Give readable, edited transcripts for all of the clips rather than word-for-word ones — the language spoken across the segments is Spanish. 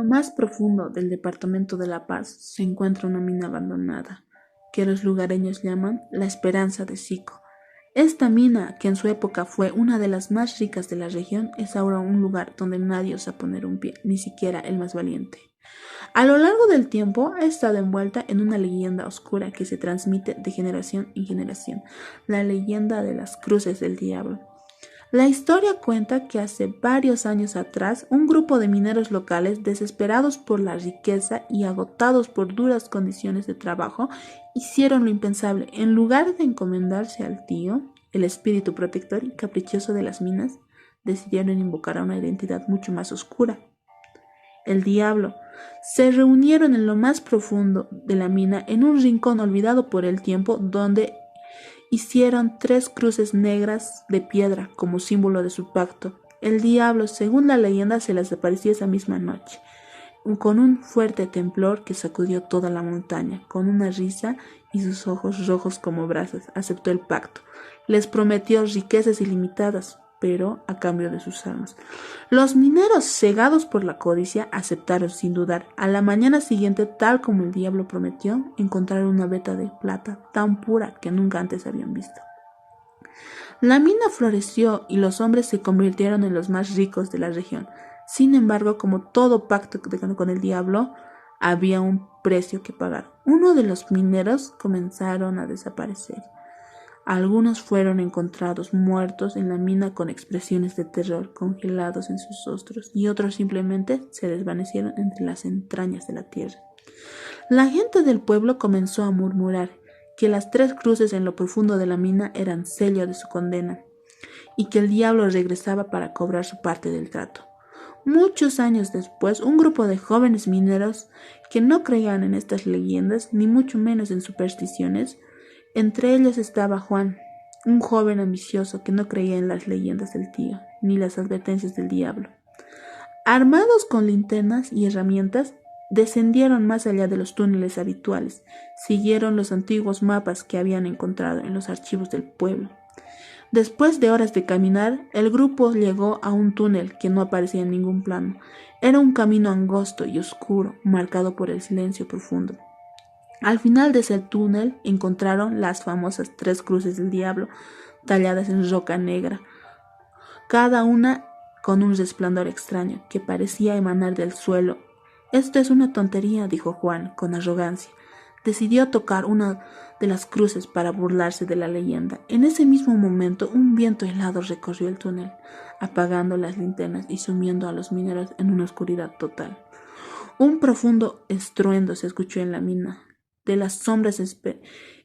lo más profundo del departamento de La Paz se encuentra una mina abandonada, que los lugareños llaman la Esperanza de Sico. Esta mina, que en su época fue una de las más ricas de la región, es ahora un lugar donde nadie osa poner un pie, ni siquiera el más valiente. A lo largo del tiempo ha estado envuelta en una leyenda oscura que se transmite de generación en generación, la leyenda de las cruces del diablo. La historia cuenta que hace varios años atrás, un grupo de mineros locales, desesperados por la riqueza y agotados por duras condiciones de trabajo, hicieron lo impensable. En lugar de encomendarse al tío, el espíritu protector y caprichoso de las minas, decidieron invocar a una identidad mucho más oscura, el diablo. Se reunieron en lo más profundo de la mina, en un rincón olvidado por el tiempo, donde hicieron 3 cruces negras de piedra como símbolo de su pacto. El diablo, según la leyenda, se les apareció esa misma noche, con un fuerte temblor que sacudió toda la montaña. Con una risa y sus ojos rojos como brasas, aceptó el pacto. Les prometió riquezas ilimitadas, pero a cambio de sus almas. Los mineros, cegados por la codicia, aceptaron sin dudar. A la mañana siguiente, tal como el diablo prometió, encontraron una veta de plata tan pura que nunca antes habían visto. La mina floreció y los hombres se convirtieron en los más ricos de la región. Sin embargo, como todo pacto con el diablo, había un precio que pagar. Uno de los mineros comenzaron a desaparecer. Algunos fueron encontrados muertos en la mina con expresiones de terror congelados en sus rostros, y otros simplemente se desvanecieron entre las entrañas de la tierra. La gente del pueblo comenzó a murmurar que las 3 cruces en lo profundo de la mina eran sello de su condena, y que el diablo regresaba para cobrar su parte del trato. Muchos años después, un grupo de jóvenes mineros que no creían en estas leyendas, ni mucho menos en supersticiones, entre ellos estaba Juan, un joven ambicioso que no creía en las leyendas del tío, ni las advertencias del diablo. Armados con linternas y herramientas, descendieron más allá de los túneles habituales, siguieron los antiguos mapas que habían encontrado en los archivos del pueblo. Después de horas de caminar, el grupo llegó a un túnel que no aparecía en ningún plano. Era un camino angosto y oscuro, marcado por el silencio profundo. Al final de ese túnel encontraron las famosas 3 cruces del diablo, talladas en roca negra, cada una con un resplandor extraño que parecía emanar del suelo. «Esto es una tontería», dijo Juan con arrogancia. Decidió tocar una de las cruces para burlarse de la leyenda. En ese mismo momento, un viento helado recorrió el túnel, apagando las linternas y sumiendo a los mineros en una oscuridad total. Un profundo estruendo se escuchó en la mina. De las sombras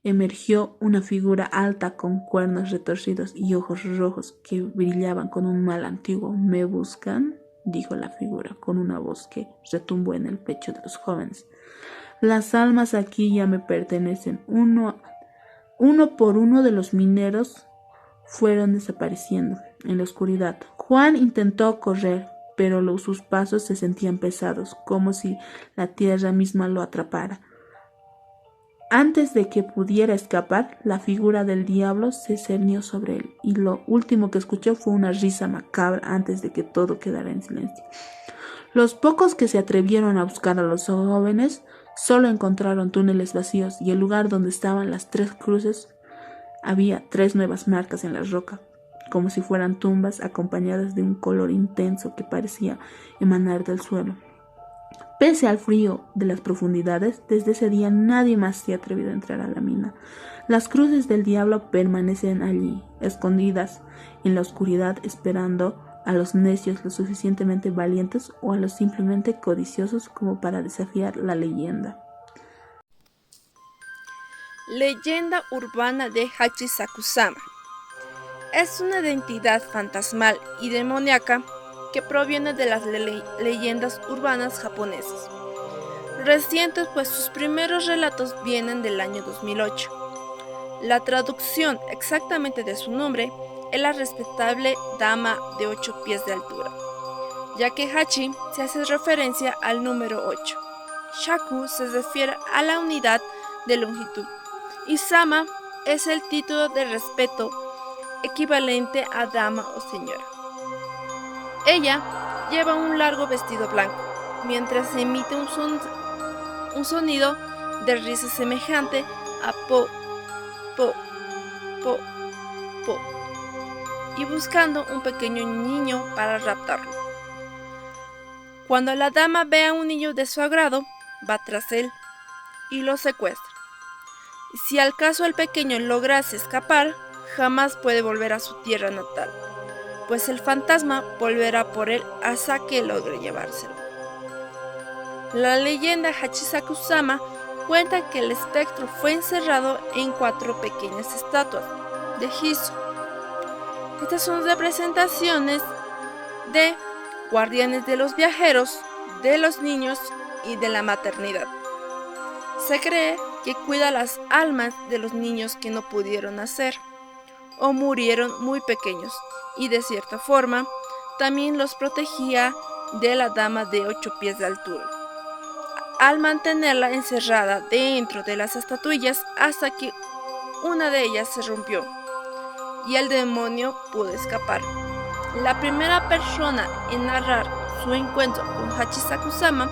emergió una figura alta con cuernos retorcidos y ojos rojos que brillaban con un mal antiguo. «¿Me buscan?», dijo la figura con una voz que retumbó en el pecho de los jóvenes. «Las almas aquí ya me pertenecen». Uno por uno de los mineros fueron desapareciendo en la oscuridad. Juan intentó correr, pero sus pasos se sentían pesados, como si la tierra misma lo atrapara. Antes de que pudiera escapar, la figura del diablo se cernió sobre él, y lo último que escuchó fue una risa macabra antes de que todo quedara en silencio. Los pocos que se atrevieron a buscar a los jóvenes solo encontraron túneles vacíos, y el lugar donde estaban las 3 cruces había 3 nuevas marcas en la roca, como si fueran tumbas acompañadas de un color intenso que parecía emanar del suelo. Pese al frío de las profundidades, desde ese día nadie más se ha atrevido a entrar a la mina. Las cruces del diablo permanecen allí, escondidas en la oscuridad, esperando a los necios lo suficientemente valientes o a los simplemente codiciosos como para desafiar la leyenda. Leyenda urbana de Hachisakusama. Es una entidad fantasmal y demoníaca que proviene de las leyendas urbanas japonesas, recientes pues sus primeros relatos vienen del año 2008. La traducción exactamente de su nombre es la respetable dama de 8 pies de altura, ya que Hachi se hace referencia al número 8, Shaku se refiere a la unidad de longitud y Sama es el título de respeto equivalente a dama o señora. Ella lleva un largo vestido blanco, mientras emite un sonido de risa semejante a po, po, po, po, y buscando un pequeño niño para raptarlo. Cuando la dama ve a un niño de su agrado, va tras él y lo secuestra. Si al caso el pequeño lograse escapar, jamás puede volver a su tierra natal, pues el fantasma volverá por él hasta que logre llevárselo. La leyenda Hachisakusama cuenta que el espectro fue encerrado en 4 pequeñas estatuas de Hiso. Estas son representaciones de guardianes de los viajeros, de los niños y de la maternidad. Se cree que cuida las almas de los niños que no pudieron nacer o murieron muy pequeños, y de cierta forma también los protegía de la dama de 8 pies de altura, al mantenerla encerrada dentro de las estatuillas hasta que una de ellas se rompió y el demonio pudo escapar. La primera persona en narrar su encuentro con Hachisakusama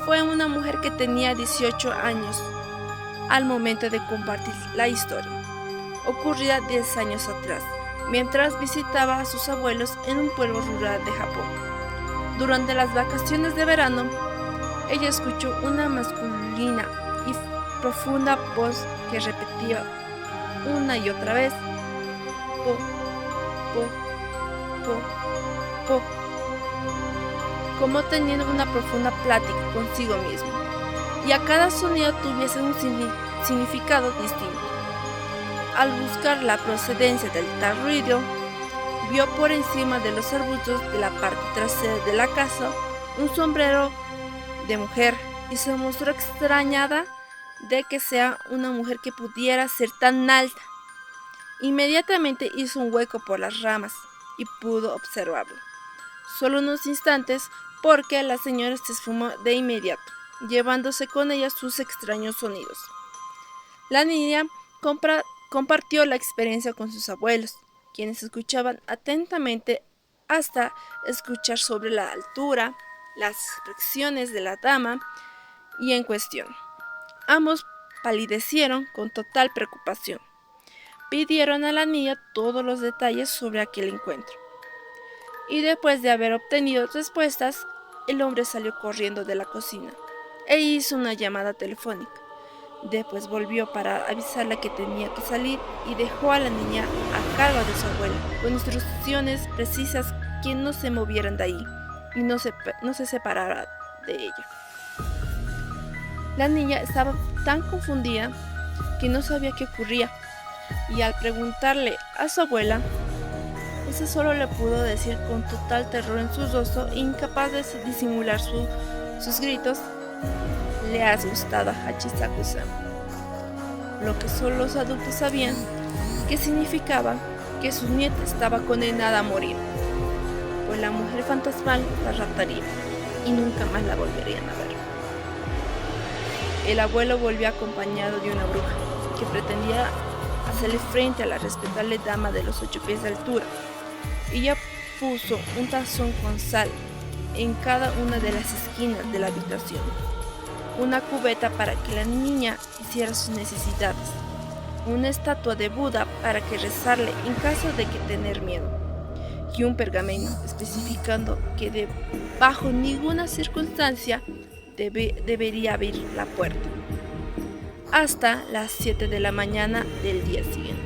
fue una mujer que tenía 18 años al momento de compartir la historia, ocurrida 10 años atrás, mientras visitaba a sus abuelos en un pueblo rural de Japón. Durante las vacaciones de verano, ella escuchó una masculina y profunda voz que repetía una y otra vez: po, po, po, po, como teniendo una profunda plática consigo mismo, y a cada sonido tuviese un significado distinto. Al buscar la procedencia del tal ruido, vio por encima de los arbustos de la parte trasera de la casa un sombrero de mujer y se mostró extrañada de que sea una mujer que pudiera ser tan alta. Inmediatamente hizo un hueco por las ramas y pudo observarlo. Solo unos instantes, porque la señora se esfumó de inmediato, llevándose con ella sus extraños sonidos. La niña compartió la experiencia con sus abuelos, quienes escuchaban atentamente hasta escuchar sobre la altura, las expresiones de la dama y en cuestión. Ambos palidecieron con total preocupación. Pidieron a la niña todos los detalles sobre aquel encuentro. Y después de haber obtenido respuestas, el hombre salió corriendo de la cocina e hizo una llamada telefónica. Después volvió para avisarle que tenía que salir y dejó a la niña a cargo de su abuela, con instrucciones precisas que no se movieran de ahí y no se separara de ella. La niña estaba tan confundida que no sabía qué ocurría, y al preguntarle a su abuela, esa solo le pudo decir con total terror en su rostro, incapaz de disimular sus gritos: le has gustado a Hachisakusama. Lo que solo los adultos sabían, que significaba que su nieta estaba condenada a morir, pues la mujer fantasmal la raptaría y nunca más la volverían a ver. El abuelo volvió acompañado de una bruja que pretendía hacerle frente a la respetable dama de los 8 pies de altura. Ella puso un tazón con sal en cada una de las esquinas de la habitación, una cubeta para que la niña hiciera sus necesidades, una estatua de Buda para que rezarle en caso de que tener miedo, y un pergamino especificando que bajo ninguna circunstancia debería abrir la puerta hasta las 7 de la mañana del día siguiente.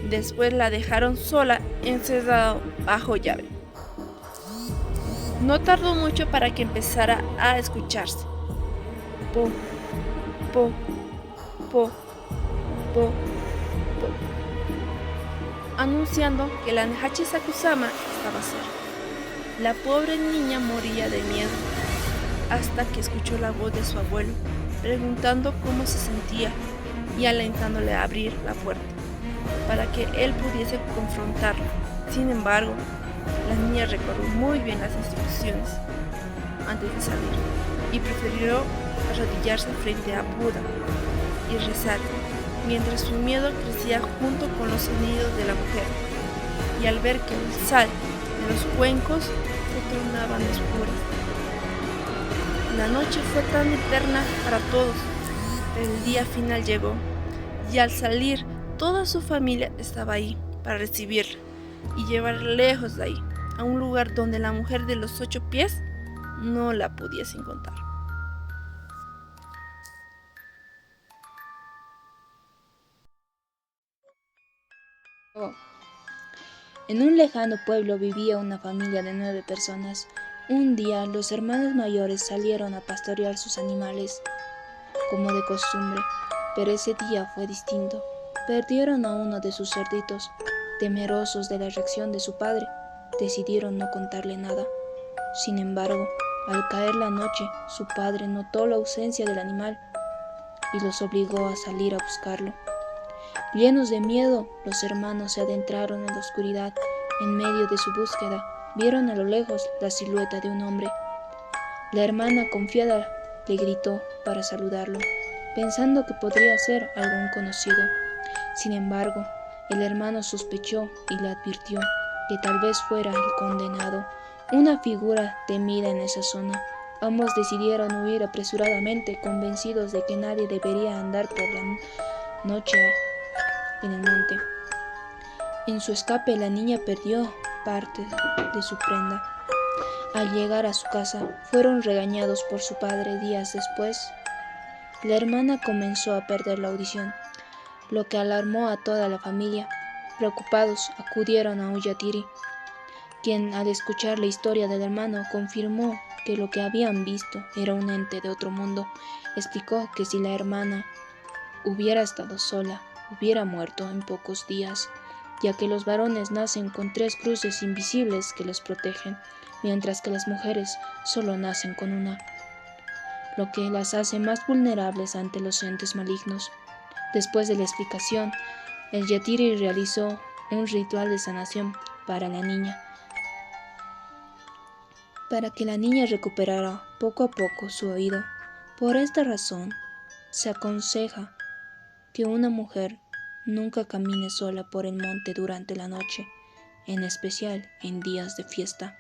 Después la dejaron sola, encerrada bajo llave. No tardó mucho para que empezara a escucharse: po, po, po, po, po, anunciando que la Hachisakusama estaba cerca. La pobre niña moría de miedo hasta que escuchó la voz de su abuelo preguntando cómo se sentía y alentándole a abrir la puerta para que él pudiese confrontarla. Sin embargo, la niña recordó muy bien las instrucciones antes de salir y prefirió arrodillarse frente a Buda y rezar, mientras su miedo crecía junto con los sonidos de la mujer, y al ver que el sal de los cuencos se tornaban oscuras La noche fue tan eterna para todos, pero el día final llegó, y al salir, toda su familia estaba ahí para recibirla y llevarla lejos de ahí, a un lugar donde la mujer de los 8 pies no la pudiese encontrar. En un lejano pueblo vivía una familia de 9 personas. Un día los hermanos mayores salieron a pastorear sus animales, como de costumbre, pero ese día fue distinto. Perdieron a uno de sus cerditos. Temerosos de la reacción de su padre, decidieron no contarle nada. Sin embargo, al caer la noche, su padre notó la ausencia del animal y los obligó a salir a buscarlo. Llenos de miedo, los hermanos se adentraron en la oscuridad. En medio de su búsqueda, vieron a lo lejos la silueta de un hombre. La hermana confiada le gritó para saludarlo, pensando que podría ser algún conocido. Sin embargo, el hermano sospechó y le advirtió que tal vez fuera el condenado, una figura temida en esa zona. Ambos decidieron huir apresuradamente, convencidos de que nadie debería andar por la noche en el monte. En su escape, la niña perdió parte de su prenda. Al llegar a su casa, fueron regañados por su padre. Días después, la hermana comenzó a perder la audición, lo que alarmó a toda la familia. Preocupados, acudieron a Uyatiri, quien, al escuchar la historia del hermano, confirmó que lo que habían visto era un ente de otro mundo. Explicó que si la hermana hubiera estado sola, hubiera muerto en pocos días, ya que los varones nacen con 3 cruces invisibles que les protegen, mientras que las mujeres solo nacen con una, lo que las hace más vulnerables ante los entes malignos. Después de la explicación, el yatiri realizó un ritual de sanación para la niña, para que la niña recuperara poco a poco su oído. Por esta razón, se aconseja que una mujer nunca camine sola por el monte durante la noche, en especial en días de fiesta.